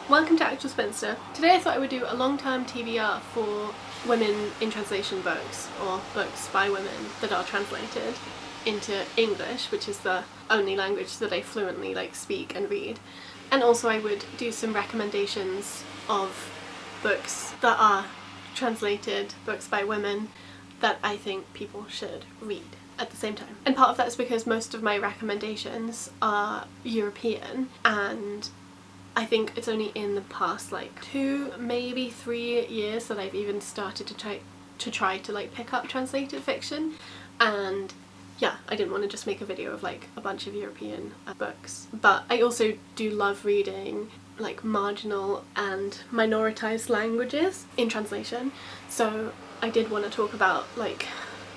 Welcome to Actual Spinster. Today I thought I would do a long-term TBR for women in translation books, or books by women that are translated into English, which is the only language that I fluently speak and read. And also I would do some recommendations of books that are translated, books by women that I think people should read at the same time. And part of that is because most of my recommendations are European, and I think it's only in the past 2, maybe 3 years that I've even started to try to pick up translated fiction. And yeah, I didn't want to just make a video of a bunch of European books. But I also do love reading marginal and minoritized languages in translation, so I did want to talk about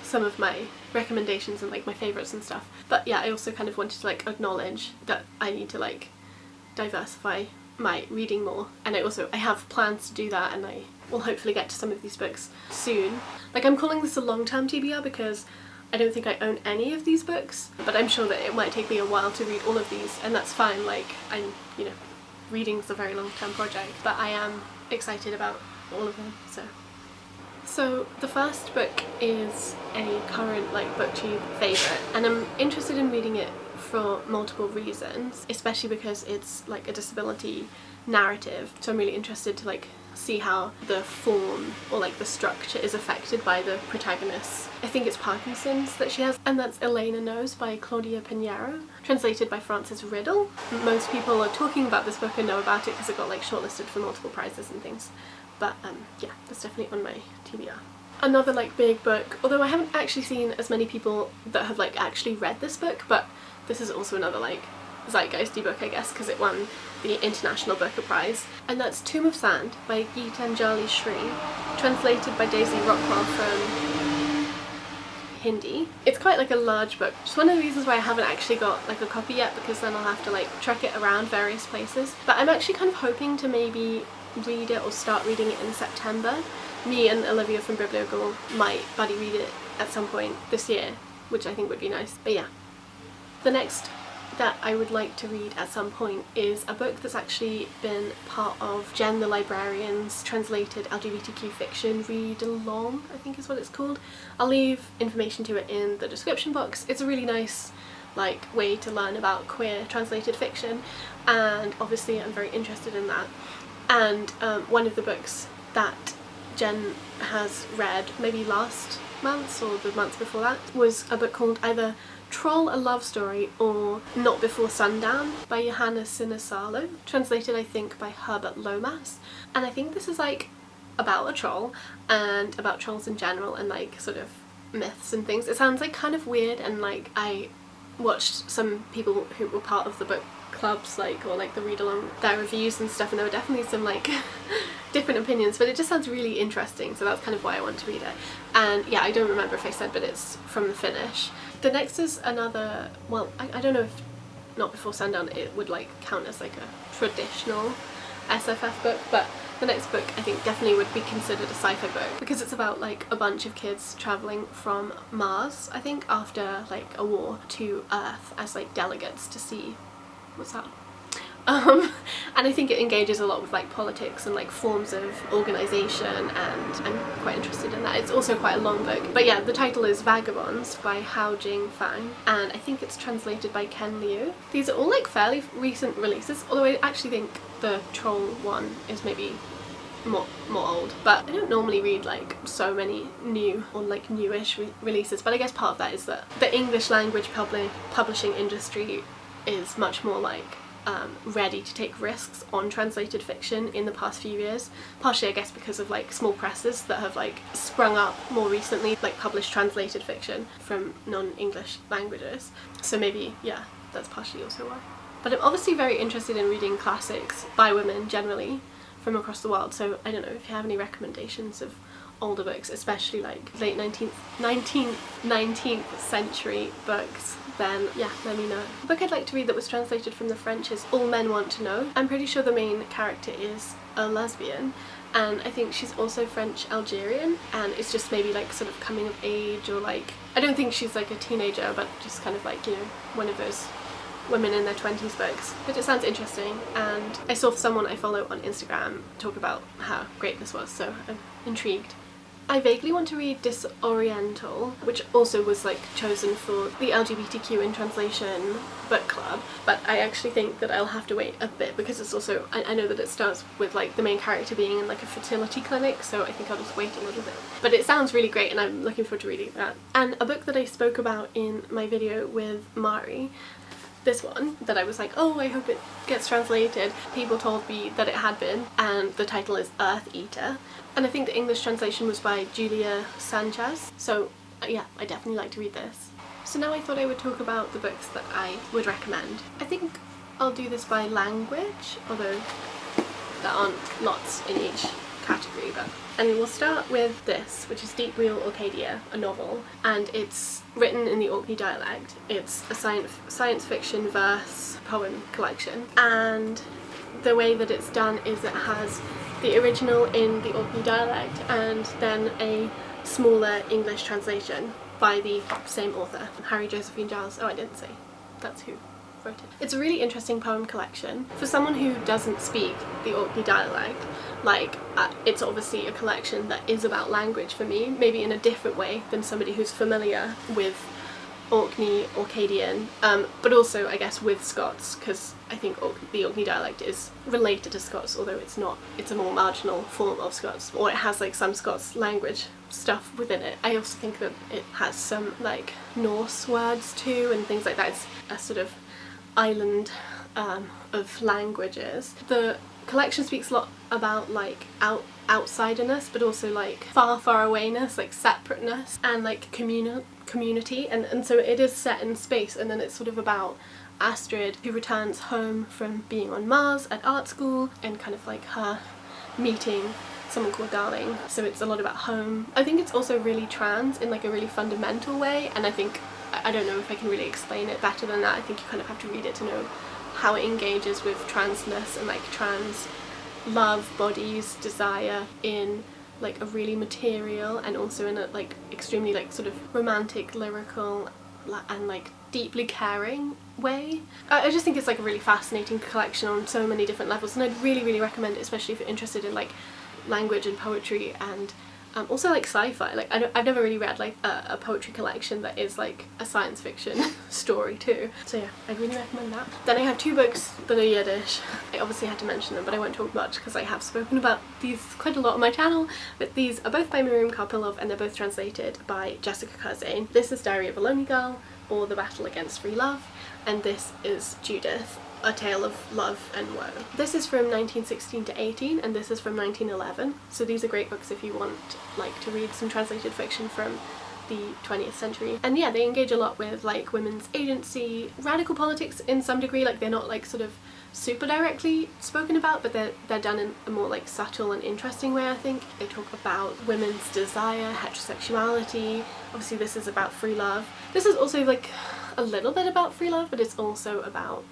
some of my recommendations and my favourites and stuff. But yeah, I also kind of wanted to acknowledge that I need to diversify my reading more, and I have plans to do that, and I will hopefully get to some of these books soon. I'm calling this a long-term TBR because I don't think I own any of these books, but I'm sure that it might take me a while to read all of these, and that's fine. Reading's a very long-term project, but I am excited about all of them. So the first book is a current booktube favourite, and I'm interested in reading it for multiple reasons, especially because it's a disability narrative, so I'm really interested to see how the form or the structure is affected by the protagonist. I think it's Parkinson's that she has, and that's Elena Knows by Claudia Pinheiro, translated by Frances Riddle. Most people are talking about this book and know about it because it got shortlisted for multiple prizes and things, but yeah, that's definitely on my TBR. Another big book, although I haven't actually seen as many people that have actually read this book, but this is also another zeitgeisty book, I guess, because it won the International Booker Prize, and that's Tomb of Sand by Geetanjali Shree, translated by Daisy Rockwell from Hindi. It's quite a large book. It's one of the reasons why I haven't actually got a copy yet, because then I'll have to truck it around various places. But I'm actually kind of hoping to maybe read it or start reading it in September. Me and Olivia from Bibliogirl might buddy read it at some point this year, which I think would be nice. But yeah. The next that I would like to read at some point is a book that's actually been part of Jen the Librarian's translated LGBTQ fiction read along, I think is what it's called. I'll leave information to it in the description box. It's a really nice way to learn about queer translated fiction, and obviously I'm very interested in that. And one of the books that Jen has read maybe last month or the month before that was a book called either Troll, a Love Story or Not Before Sundown by Johanna Sinisalo, translated I think by Herbert Lomas. And I think this is about a troll and about trolls in general and sort of myths and things. It sounds kind of weird, and I watched some people who were part of the book clubs or the read along, their reviews and stuff, and there were definitely some different opinions, but it just sounds really interesting, so that's kind of why I want to read it. And yeah, I don't remember if I said, but it's from the Finnish. The next is another, well, I don't know if Not Before Sundown it would count as a traditional SFF book, but the next book I think definitely would be considered a sci-fi book because it's about a bunch of kids travelling from Mars, I think, after a war to Earth as delegates to see what's that. And I think it engages a lot with politics and forms of organisation, and I'm quite interested in that. It's also quite a long book, but yeah, the title is Vagabonds by Hao Jing Fang, and I think it's translated by Ken Liu. These are all fairly recent releases, although I actually think the Troll one is maybe more old, but I don't normally read so many new or newish releases. But I guess part of that is that the English language publishing industry is much more ready to take risks on translated fiction in the past few years, partially I guess because of small presses that have sprung up more recently, published translated fiction from non-English languages. So maybe, yeah, that's partially also why. But I'm obviously very interested in reading classics by women generally from across the world, so I don't know if you have any recommendations of older books, especially late 19th century books, then yeah, let me know. The book I'd like to read that was translated from the French is All Men Want to Know. I'm pretty sure the main character is a lesbian, and I think she's also French-Algerian, and it's just maybe sort of coming of age, or I don't think she's a teenager, but just kind of one of those women in their 20s books, but it sounds interesting, and I saw someone I follow on Instagram talk about how great this was, so I'm intrigued. I vaguely want to read Disoriental, which also was like chosen for the LGBTQ in translation book club, but I actually think that I'll have to wait a bit because it's also, I know that it starts with like the main character being in like a fertility clinic, so I think I'll just wait a little bit. But it sounds really great and I'm looking forward to reading that. And a book that I spoke about in my video with Mari, this one, that I was like, oh, I hope it gets translated. People told me that it had been, and the title is Earth Eater. And I think the English translation was by Julia Sanchez. So yeah, I definitely like to read this. So now I thought I would talk about the books that I would recommend. I think I'll do this by language, although there aren't lots in each category, but. And we'll start with this, which is Deep Real Orcadia, a novel, and it's written in the Orkney dialect. It's a science fiction verse poem collection, and the way that it's done is it has the original in the Orkney dialect and then a smaller English translation by the same author, Harry Josephine Giles. Oh, I didn't say that's who wrote it. It's a really interesting poem collection. For someone who doesn't speak the Orkney dialect, like it's obviously a collection that is about language for me, maybe in a different way than somebody who's familiar with Orkney, Orcadian, but also I guess with Scots, because I think the Orkney dialect is related to Scots, although it's not, it's a more marginal form of Scots, or it has like some Scots language stuff within it. I also think that it has some like Norse words too and things like that. It's a sort of island of languages. The collection speaks a lot about like outsiderness, but also like far awayness, like separateness, and like community, and so it is set in space, and then it's sort of about Astrid, who returns home from being on Mars at art school, and kind of like her meeting someone called Darling. So it's a lot about home. I think it's also really trans in like a really fundamental way, and I think, I don't know if I can really explain it better than that. I think you kind of have to read it to know how it engages with transness and like trans love, bodies, desire in like a really material and also in a like extremely like sort of romantic, lyrical and like deeply caring way. I just think it's like a really fascinating collection on so many different levels, and I'd really recommend it, especially if you're interested in like language and poetry and also like sci-fi. Like I've never really read like a poetry collection that is like a science fiction story too. So yeah, I'd really recommend that. Then I have two books that are Yiddish. I obviously had to mention them, but I won't talk much because I have spoken about these quite a lot on my channel. But these are both by Miriam Karpilov and they're both translated by Jessica Curzane. This is Diary of a Lonely Girl, or The Battle Against Free Love, and this is Judith, A Tale of Love and Woe. This is from 1916 to 18 and this is from 1911, so these are great books if you want like to read some translated fiction from the 20th century. And yeah, they engage a lot with like women's agency, radical politics in some degree. Like they're not like sort of super directly spoken about, but they're done in a more like subtle and interesting way, I think. They talk about women's desire, heterosexuality. Obviously this is about free love. This is also like a little bit about free love, but it's also about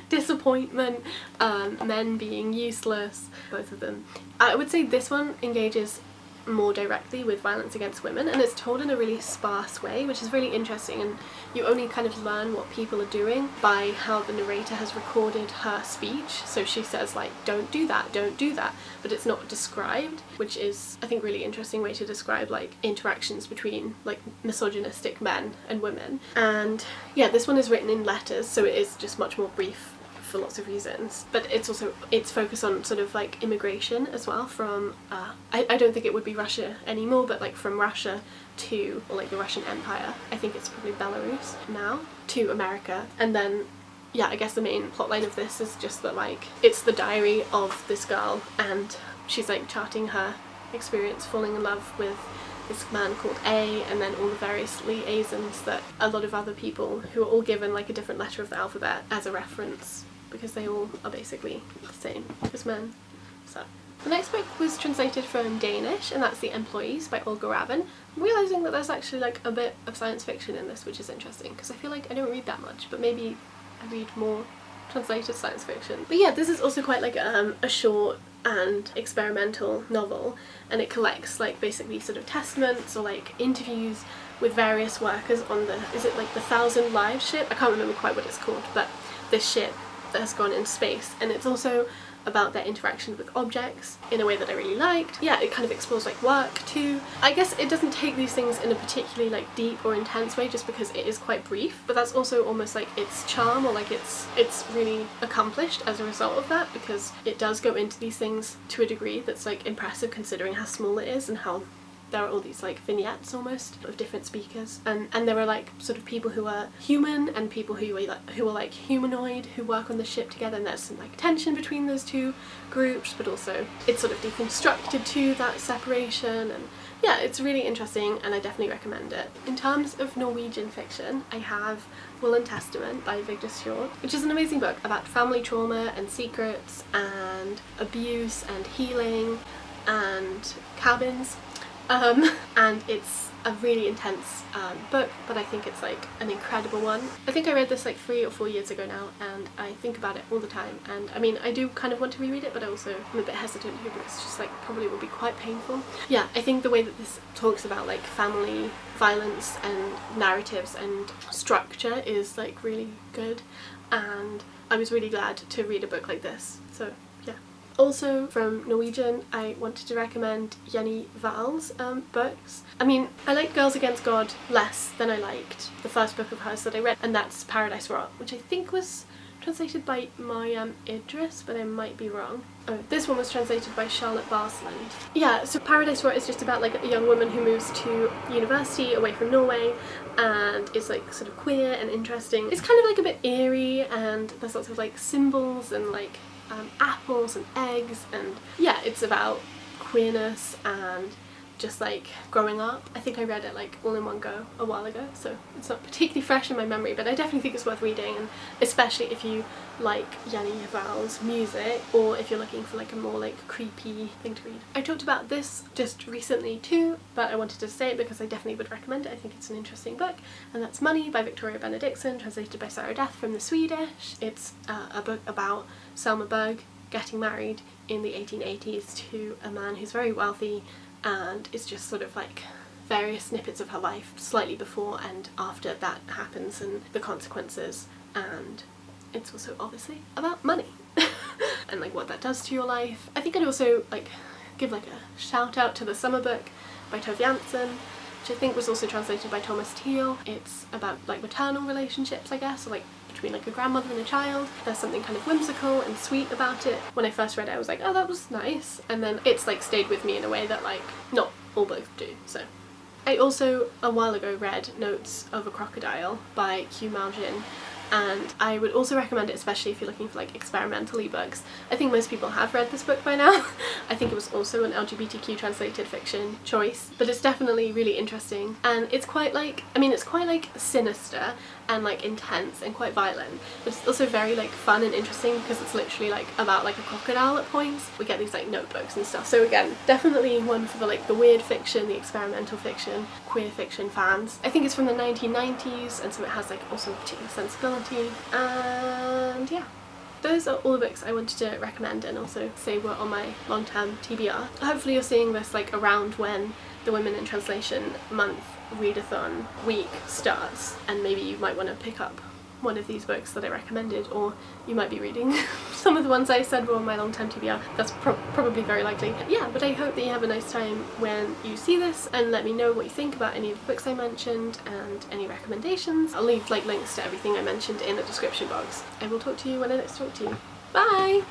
disappointment, men being useless, both of them. I would say this one engages more directly with violence against women, and it's told in a really sparse way, which is really interesting, and you only kind of learn what people are doing by how the narrator has recorded her speech. So she says like, don't do that, but it's not described, which is I think really interesting way to describe like interactions between like misogynistic men and women. And yeah, this one is written in letters, so it is just much more brief for lots of reasons, but it's focused on sort of like immigration as well from I don't think it would be Russia anymore, but like from Russia to, or like the Russian Empire, I think it's probably Belarus now, to America. And then yeah, I guess the main plotline of this is just that like it's the diary of this girl and she's like charting her experience falling in love with this man called A, and then all the various liaisons that a lot of other people who are all given like a different letter of the alphabet as a reference, because they all are basically the same as men. So the next book was translated from Danish, and that's The Employees by Olga Ravn. I'm realising that there's actually like a bit of science fiction in this, which is interesting because I feel like I don't read that much, but maybe I read more translated science fiction. But yeah, this is also quite like a short and experimental novel, and it collects like basically sort of testaments or like interviews with various workers on the, is it like the 1,000 Lives ship? I can't remember quite what it's called, but this ship that has gone into space, and it's also about their interaction with objects in a way that I really liked. Yeah, it kind of explores like work too. I guess it doesn't take these things in a particularly like deep or intense way just because it is quite brief, but that's also almost like its charm, or like it's really accomplished as a result of that, because it does go into these things to a degree that's like impressive considering how small it is and how there are all these like vignettes almost of different speakers, and there are like sort of people who are human and people who are like humanoid who work on the ship together, and there's some like tension between those two groups, but also it's sort of deconstructed to that separation, and yeah, it's really interesting and I definitely recommend it. In terms of Norwegian fiction, I have Will and Testament by Vigdis Hjorth, which is an amazing book about family trauma and secrets and abuse and healing and cabins. And it's a really intense book, but I think it's like an incredible one. I think I read this like 3 or 4 years ago now, and I think about it all the time, and I mean I do kind of want to reread it, but I also am a bit hesitant to, because it's just like probably will be quite painful. Yeah, I think the way that this talks about like family violence and narratives and structure is like really good, and I was really glad to read a book like this, so yeah. Also from Norwegian, I wanted to recommend Jenny Wahl's books. I mean, I like Girls Against God less than I liked the first book of hers that I read, and that's Paradise Rot, which I think was translated by Mariam Idris, but I might be wrong. Oh, this one was translated by Charlotte Barsland. Yeah, so Paradise Rot is just about like a young woman who moves to university away from Norway and is like sort of queer and interesting. It's kind of like a bit eerie, and there's lots of like symbols and like apples and eggs, and yeah, it's about queerness and just like growing up. I think I read it like all in one go a while ago, so it's not particularly fresh in my memory, but I definitely think it's worth reading, and especially if you like Jenny Wahl's music, or if you're looking for like a more like creepy thing to read. I talked about this just recently too, but I wanted to say it because I definitely would recommend it. I think it's an interesting book, and that's Money by Victoria Benedictson, translated by Sarah Death from the Swedish. It's a book about Selma Berg getting married in the 1880s to a man who's very wealthy, and it's just sort of like various snippets of her life slightly before and after that happens and the consequences, and it's also obviously about money and like what that does to your life. I think I'd also like give like a shout out to The Summer Book by Tove Jansson, which I think was also translated by Thomas Teal. It's about like maternal relationships, I guess, or like between like a grandmother and a child. There's something kind of whimsical and sweet about it. When I first read it I was like, oh, that was nice, and then it's like stayed with me in a way that like not all books do. So I also a while ago read Notes of a Crocodile by Q Maljin, and I would also recommend it, especially if you're looking for like experimental ebooks. I think most people have read this book by now. I think it was also an LGBTQ translated fiction choice, but it's definitely really interesting, and it's quite like, I mean, it's quite like sinister and like intense and quite violent, but it's also very like fun and interesting because it's literally like about like a crocodile at points. We get these like notebooks and stuff, so again, definitely one for the like the weird fiction, the experimental fiction, queer fiction fans. I think it's from the 1990s, and so it has like also a particular sensibility, and yeah. Those are all the books I wanted to recommend and also say were on my long-term TBR. Hopefully you're seeing this like around when the Women in Translation Month readathon week starts, and maybe you might want to pick up one of these books that I recommended, or you might be reading some of the ones I said were on my long-term TBR. That's probably very likely. Yeah, but I hope that you have a nice time when you see this, and let me know what you think about any of the books I mentioned and any recommendations. I'll leave like links to everything I mentioned in the description box. I will talk to you when I next talk to you. Bye!